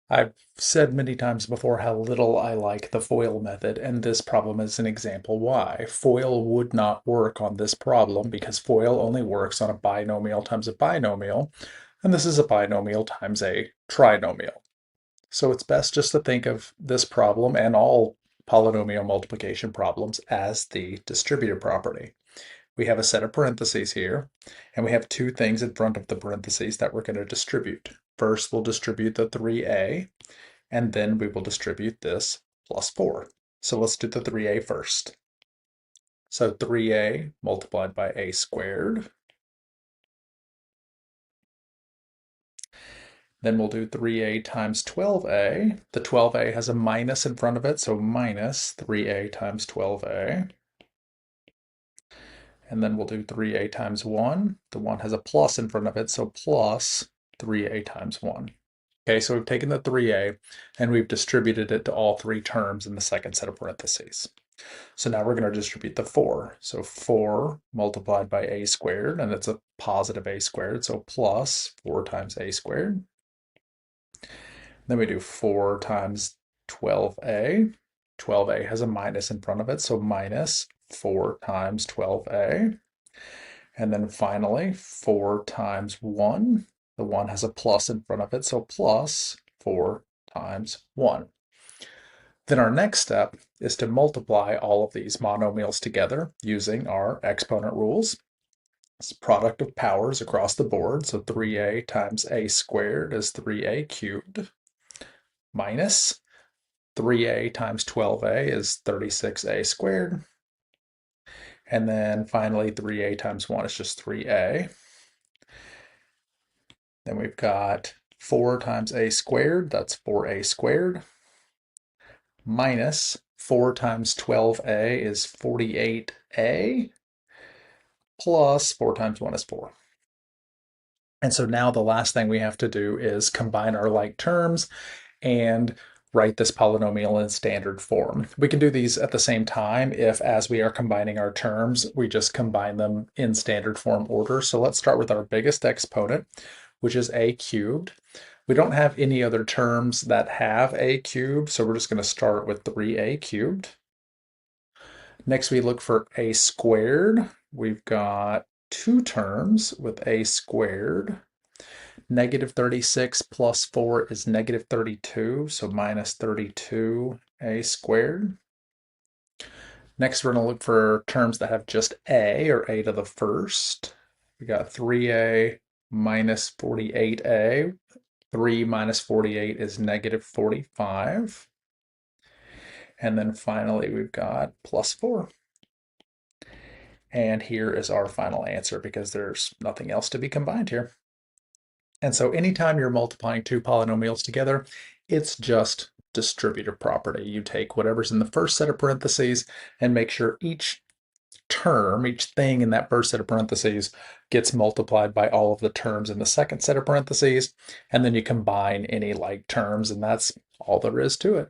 I've said many times before how little I like the FOIL method, and this problem is an example why. FOIL would not work on this problem because FOIL only works on a binomial times a binomial, and this is a binomial times a trinomial. So it's best just to think of this problem and all polynomial multiplication problems as the distributive property. We have a set of parentheses here, and we have two things in front of the parentheses that we're going to distribute. First, we'll distribute the 3a, and then we will distribute this plus 4. So let's do the 3a first. So 3a multiplied by a squared. Then we'll do 3a times 12a. The 12a has a minus in front of it, so minus 3a times 12a. And then we'll do 3a times 1. The 1 has a plus in front of it, so plus 3a times 1. Okay, so we've taken the 3a and we've distributed it to all three terms in the second set of parentheses. So now we're going to distribute the 4. So 4 multiplied by a squared, and it's a positive a squared, so plus 4 times a squared. Then we do 4 times 12a. 12a has a minus in front of it, so minus 4 times 12a. And then finally, 4 times 1. The 1 has a plus in front of it, so plus 4 times 1. Then our next step is to multiply all of these monomials together using our exponent rules. It's product of powers across the board, so 3a times a squared is 3a cubed, minus 3a times 12a is 36a squared, and then finally 3a times 1 is just 3a. Then we've got 4 times a squared, that's 4a squared, minus 4 times 12a is 48a, plus 4 times 1 is 4. And so now the last thing we have to do is combine our like terms and write this polynomial in standard form. We can do these at the same time if, as we are combining our terms, we just combine them in standard form order. So let's start with our biggest exponent, which is a cubed. We don't have any other terms that have a cubed, so we're just going to start with 3a cubed. Next, we look for a squared. We've got two terms with a squared. Negative 36 plus 4 is negative 32, so minus 32a squared. Next, we're going to look for terms that have just a, or a to the first. We got 3a minus 48a. 3 minus 48 is negative 45. And then finally, we've got plus 4. And here is our final answer because there's nothing else to be combined here. And so anytime you're multiplying two polynomials together, it's just distributive property. You take whatever's in the first set of parentheses and make sure each term, each thing in that first set of parentheses gets multiplied by all of the terms in the second set of parentheses, and then you combine any like terms, and that's all there is to it.